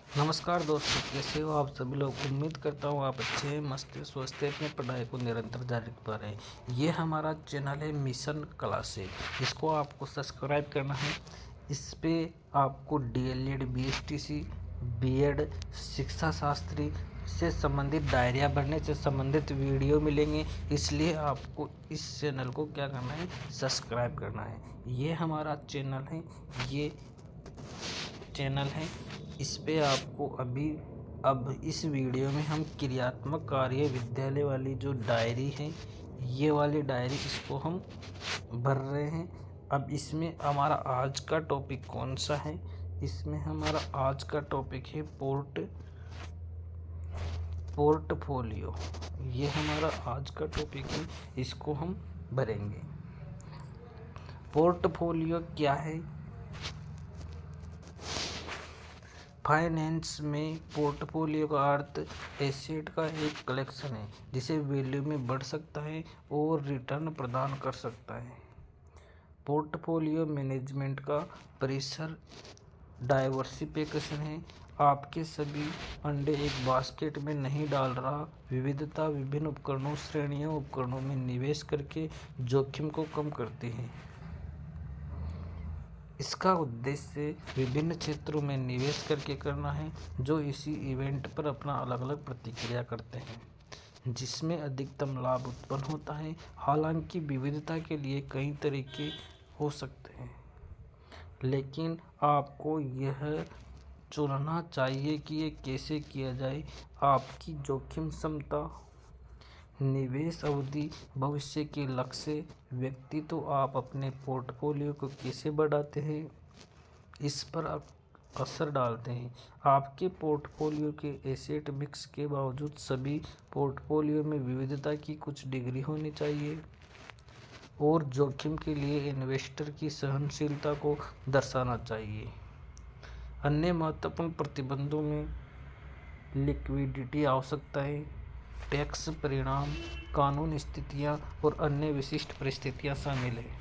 नमस्कार दोस्तों, कैसे हो आप सभी लोग। उम्मीद करता हूँ आप अच्छे हैं, मस्त हैं, स्वस्थ हैं, अपनी पढ़ाई को निरंतर जारी रख पा रहे हैं। ये हमारा चैनल है मिशन क्लासेज, इसको आपको सब्सक्राइब करना है। इस पे आपको डीएलएड, बीएसटीसी, बीएड, शिक्षा शास्त्री से संबंधित डायरिया भरने से संबंधित वीडियो मिलेंगे। इसलिए आपको इस चैनल को क्या करना है, सब्सक्राइब करना है। ये हमारा चैनल है, ये चैनल है। इस पे आपको अब इस वीडियो में हम क्रियात्मक कार्य विद्यालय वाली जो डायरी है, ये वाली डायरी इसको हम भर रहे हैं। अब इसमें हमारा आज का टॉपिक कौन सा है, इसमें हमारा आज का टॉपिक है पोर्टफोलियो। ये हमारा आज का टॉपिक है, इसको हम भरेंगे। पोर्टफोलियो क्या है? फाइनेंस में पोर्टफोलियो का अर्थ एसेट का एक कलेक्शन है जिसे वैल्यू में बढ़ सकता है और रिटर्न प्रदान कर सकता है। पोर्टफोलियो मैनेजमेंट का परिसर डाइवर्सिफिकेशन है। आपके सभी अंडे एक बास्केट में नहीं डाल रहा। विविधता विभिन्न उपकरणों, श्रेणियों, उपकरणों में निवेश करके जोखिम को कम करती है। इसका उद्देश्य विभिन्न क्षेत्रों में निवेश करके करना है जो इसी इवेंट पर अपना अलग अलग प्रतिक्रिया करते हैं, जिसमें अधिकतम लाभ उत्पन्न होता है। हालांकि विविधता के लिए कई तरीके हो सकते हैं, लेकिन आपको यह चुनना चाहिए कि ये कैसे किया जाए। आपकी जोखिम क्षमता, निवेश अवधि, भविष्य के लक्ष्य, व्यक्ति तो आप अपने पोर्टफोलियो को कैसे बढ़ाते हैं, इस पर असर डालते हैं। आपके पोर्टफोलियो के एसेट मिक्स के बावजूद सभी पोर्टफोलियो में विविधता की कुछ डिग्री होनी चाहिए और जोखिम के लिए इन्वेस्टर की सहनशीलता को दर्शाना चाहिए। अन्य महत्वपूर्ण प्रतिबंधों में लिक्विडिटी आवश्यकताएं, टैक्स परिणाम, कानून स्थितियां और अन्य विशिष्ट परिस्थितियां शामिल हैं।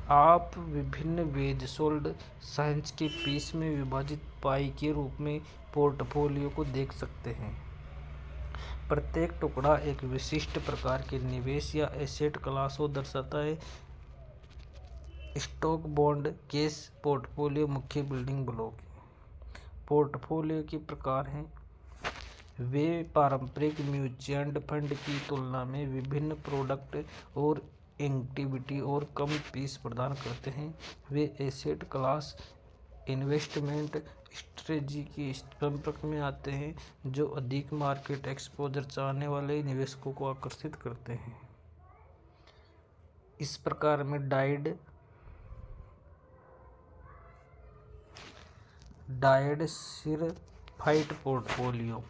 आप विभिन्न वेजसोल्ड साइंस के पीस में विभाजित पाई के रूप में पोर्टफोलियो को देख सकते हैं। प्रत्येक टुकड़ा एक विशिष्ट प्रकार के निवेश या एसेट क्लास को दर्शाता है। स्टॉक, बॉन्ड, कैश पोर्टफोलियो मुख्य बिल्डिंग ब्लॉक है। पोर्टफोलियो के प्रकार हैं। वे पारंपरिक म्यूचुअल फंड की तुलना में विभिन्न प्रोडक्ट और एक्टिविटी और कम फीस प्रदान करते हैं। वे एसेट क्लास इन्वेस्टमेंट स्ट्रेटजी के संपर्क में आते हैं जो अधिक मार्केट एक्सपोजर चाहने वाले निवेशकों को आकर्षित करते हैं। इस प्रकार में डाइवर्सिफाइड पोर्टफोलियो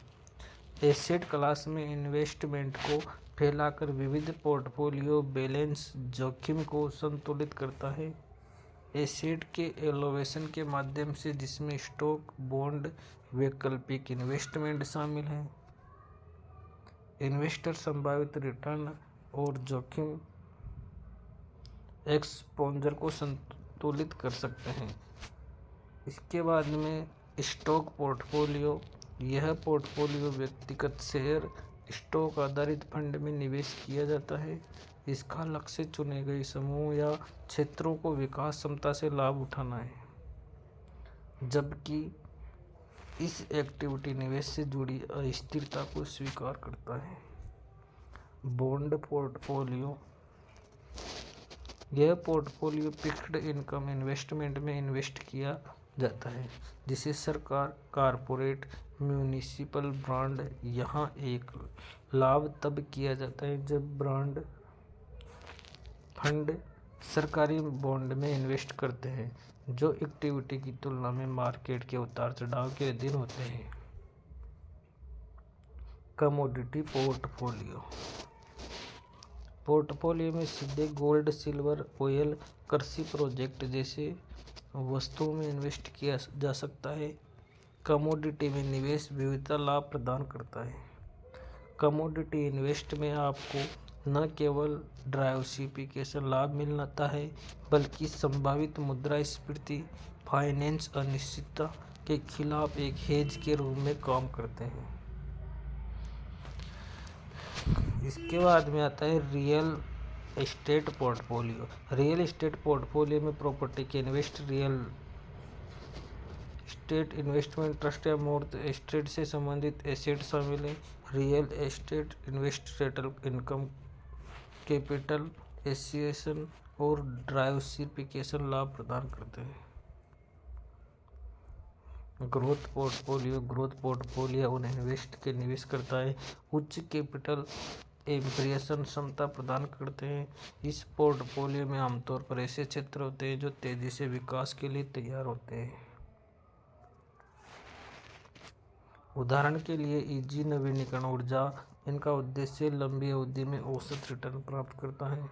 एसेट क्लास में इन्वेस्टमेंट को फैलाकर विविध पोर्टफोलियो बैलेंस जोखिम को संतुलित करता है। एसेट के एलोकेशन के माध्यम से, जिसमें स्टॉक, बॉन्ड, वैकल्पिक इन्वेस्टमेंट शामिल है, इन्वेस्टर संभावित रिटर्न और जोखिम एक्सपोजर को संतुलित कर सकते हैं। इसके बाद में स्टॉक पोर्टफोलियो, यह पोर्टफोलियो व्यक्तिगत शेयर, स्टॉक आधारित फंड में निवेश किया जाता है। इसका लक्ष्य चुने गए समूह या क्षेत्रों को विकास क्षमता से लाभ उठाना है, जबकि इस एक्टिविटी निवेश से जुड़ी अस्थिरता को स्वीकार करता है। बॉन्ड पोर्टफोलियो, यह पोर्टफोलियो फिक्स्ड इनकम इन्वेस्टमेंट में इन्वेस्ट किया जाता है, जिसे सरकार, कारपोरेट, म्यूनिसिपल बॉन्ड। यहाँ एक लाभ तब किया जाता है जब बॉन्ड फंड सरकारी बॉन्ड में इन्वेस्ट करते हैं जो इक्विटी की तुलना में मार्केट के उतार चढ़ाव के अधीन होते हैं। कमोडिटी पोर्टफोलियो में सीधे गोल्ड, सिल्वर, ऑयल, कृषि प्रोजेक्ट जैसे वस्तुओं में इन्वेस्ट किया जा सकता है। कमोडिटी में निवेश विविधता लाभ प्रदान करता है। कमोडिटी इन्वेस्ट में आपको न केवल डाइवर्सिफिकेशन लाभ मिलता है, बल्कि संभावित मुद्रास्फीति, फाइनेंस अनिश्चितता के खिलाफ एक हेज के रूप में काम करते हैं। इसके बाद में आता है real estate portfolio. Real estate portfolio में प्रॉपर्टी के रियल एस्टेट इन्वेस्टमेंट ट्रस्ट या मूर्त एस्टेट से संबंधित एसेट शामिल है। Real estate investable income, capital appreciation और डाइवर्सिफिकेशन लाभ प्रदान करते हैं। ग्रोथ पोर्टफोलियो उन इन्वेस्ट के निवेश करता है उच्च कैपिटल एप्रिसिएशन क्षमता प्रदान करते हैं। इस पोर्टफोलियो में आमतौर पर ऐसे क्षेत्र होते हैं जो तेजी से विकास के लिए तैयार होते हैं। उदाहरण के लिए ईजी नवीनीकरण ऊर्जा, इनका उद्देश्य लंबी अवधि में औसत रिटर्न प्राप्त करता है।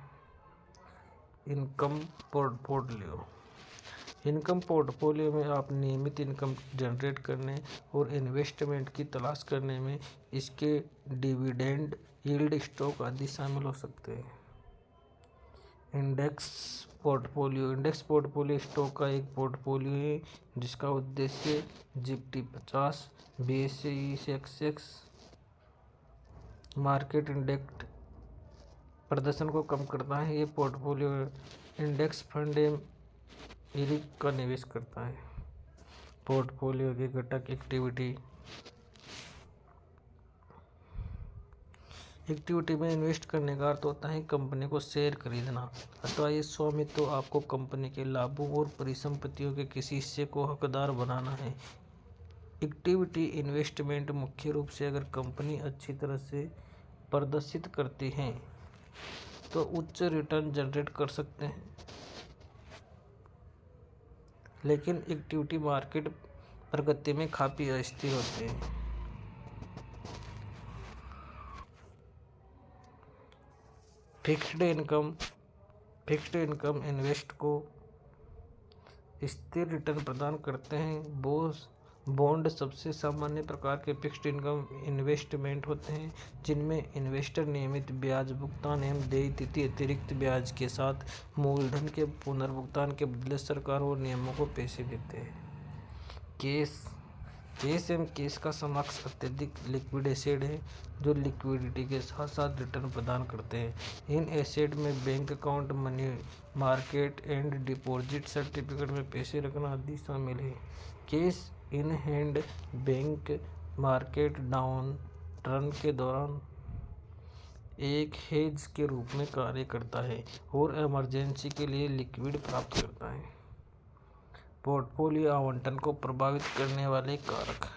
इनकम पोर्टफोलियो में आप नियमित इनकम जनरेट करने और इन्वेस्टमेंट की तलाश करने में इसके डिविडेंड यील्ड, स्टॉक आदि शामिल हो सकते हैं। इंडेक्स पोर्टफोलियो स्टॉक का एक पोर्टफोलियो है जिसका उद्देश्य Nifty 50, BSE Sensex market index प्रदर्शन को कम करता है। ये पोर्टफोलियो इंडेक्स फंड का निवेश करता है। पोर्टफोलियो के घटक इक्विटी में इन्वेस्ट करने का अर्थ होता है कंपनी को शेयर खरीदना अथवा ये स्वामित्व तो आपको कंपनी के लाभों और परिसंपत्तियों के किसी हिस्से को हकदार बनाना है। इक्विटी इन्वेस्टमेंट मुख्य रूप से अगर कंपनी अच्छी तरह से प्रदर्शित करती है तो उच्च रिटर्न जनरेट कर सकते हैं, लेकिन इक्विटी मार्केट प्रगति में काफी अस्थिर होते हैं। फिक्स्ड इनकम इन्वेस्ट को स्थिर रिटर्न प्रदान करते हैं। बॉन्ड सबसे सामान्य प्रकार के फिक्स्ड इनकम इन्वेस्टमेंट होते हैं जिनमें इन्वेस्टर नियमित ब्याज भुगतान एवं देय तिथि अतिरिक्त ब्याज के साथ मूलधन के पुनर्भुगतान के बदले सरकार और नियमों को पैसे देते हैं। कैश का समकक्ष अत्यधिक लिक्विड एसेट है जो लिक्विडिटी के साथ साथ रिटर्न प्रदान करते हैं। इन एसेट में bank account, money market and deposit certificate में पैसे रखना आदि शामिल है। Cash in hand bank market down turn के दौरान एक हेज के रूप में कार्य करता है और इमरजेंसी के लिए लिक्विड प्राप्त करता है। पोर्टफोलियो आवंटन को प्रभावित करने वाले कारक।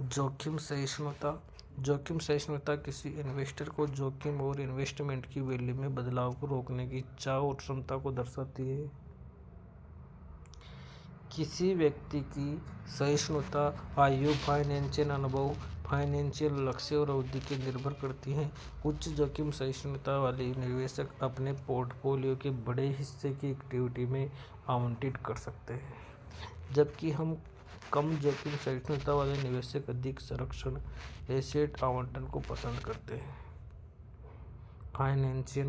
जोखिम सहिष्णुता किसी इन्वेस्टर को जोखिम और इन्वेस्टमेंट की वैल्यू में बदलाव को रोकने की इच्छा और क्षमता को दर्शाती है। किसी व्यक्ति की सहिष्णुता आयु, फाइनेंशियल अनुभव, फाइनेंशियल लक्ष्य और अवधि के निर्भर करती है। उच्च जोखिम सहिष्णुता वाले निवेशक अपने पोर्टफोलियो के बड़े हिस्से की इक्विटी में आवंटित कर सकते हैं, जबकि हम कम जोखिम सहिष्णुता वाले निवेशक अधिक संरक्षण एसेट आवंटन को पसंद करते हैं। फाइनेंशियल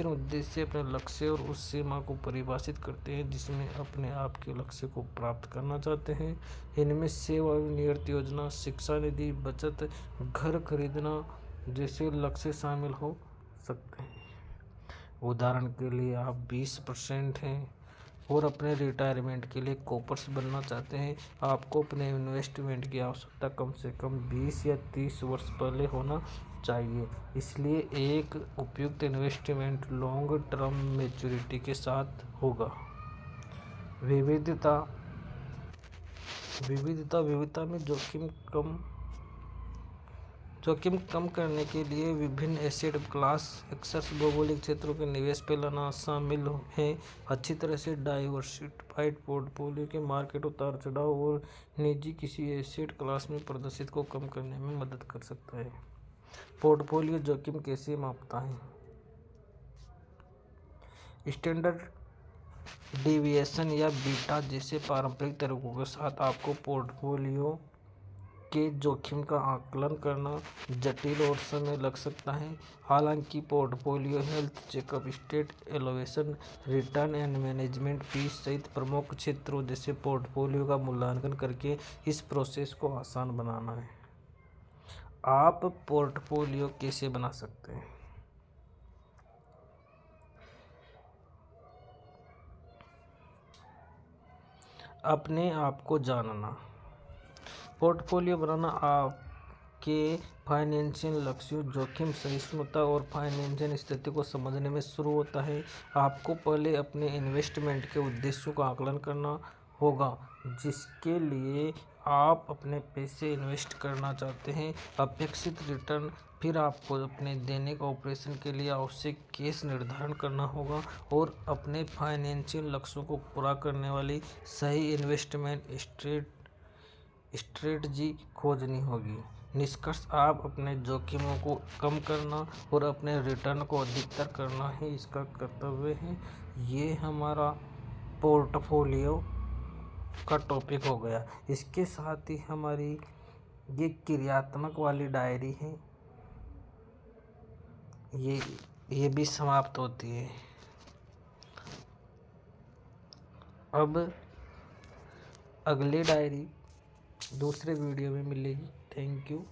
उद्देश्य अपने लक्ष्य और उस सीमा को परिभाषित करते हैं जिसमें अपने आप के लक्ष्य को प्राप्त करना चाहते हैं। इनमें सेवानिवृत्त योजना, शिक्षा निधि, बचत, घर खरीदना जैसे लक्ष्य शामिल हो सकते हैं। उदाहरण के लिए आप 20% हैं और अपने रिटायरमेंट के लिए कॉपर्स बनना चाहते हैं। आपको अपने इन्वेस्टमेंट की आवश्यकता कम से कम 20 या 30 वर्ष पहले होना चाहिए, इसलिए एक उपयुक्त इन्वेस्टमेंट लॉन्ग टर्म मैच्योरिटी के साथ होगा। विविधता में जोखिम कम करने के लिए विभिन्न एसेट क्लास, एक्सेस, भौगोलिक क्षेत्रों के निवेश फैलाना शामिल है। अच्छी तरह से डाइवर्सिफाइड पोर्टफोलियो के मार्केट उतार चढ़ाव और निजी किसी एसेट क्लास में प्रदर्शित को कम करने में मदद कर सकता है। पोर्टफोलियो जोखिम कैसे मापता है? स्टैंडर्ड डेविएशन या बीटा जैसे पारंपरिक तरीकों के साथ आपको पोर्टफोलियो के जोखिम का आकलन करना जटिल और समय लग सकता है। हालांकि portfolio health checkup, state allocation, return and management fees सहित प्रमुख क्षेत्रों जैसे पोर्टफोलियो का मूल्यांकन करके इस प्रोसेस को आसान बनाना है। आप पोर्टफोलियो कैसे बना सकते हैं? अपने आप को जानना। पोर्टफोलियो बनाना आपके फाइनेंशियल लक्ष्यों, जोखिम सहिष्णुता और फाइनेंशियल स्थिति को समझने में शुरू होता है। आपको पहले अपने इन्वेस्टमेंट के उद्देश्यों का आकलन करना होगा, जिसके लिए आप अपने पैसे इन्वेस्ट करना चाहते हैं। अपेक्षित रिटर्न, फिर आपको अपने दैनिक ऑपरेशन के लिए आवश्यक कैश निर्धारण करना होगा और अपने फाइनेंशियल लक्ष्यों को पूरा करने वाली सही इन्वेस्टमेंट स्ट्रेटजी खोजनी होगी। निष्कर्ष, आप अपने जोखिमों को कम करना और अपने रिटर्न को अधिकतर करना ही इसका कर्तव्य है। ये हमारा पोर्टफोलियो का टॉपिक हो गया। इसके साथ ही हमारी ये क्रियात्मक वाली डायरी है, ये भी समाप्त होती है। अब अगली डायरी दूसरे वीडियो में मिलेगी। Thank you.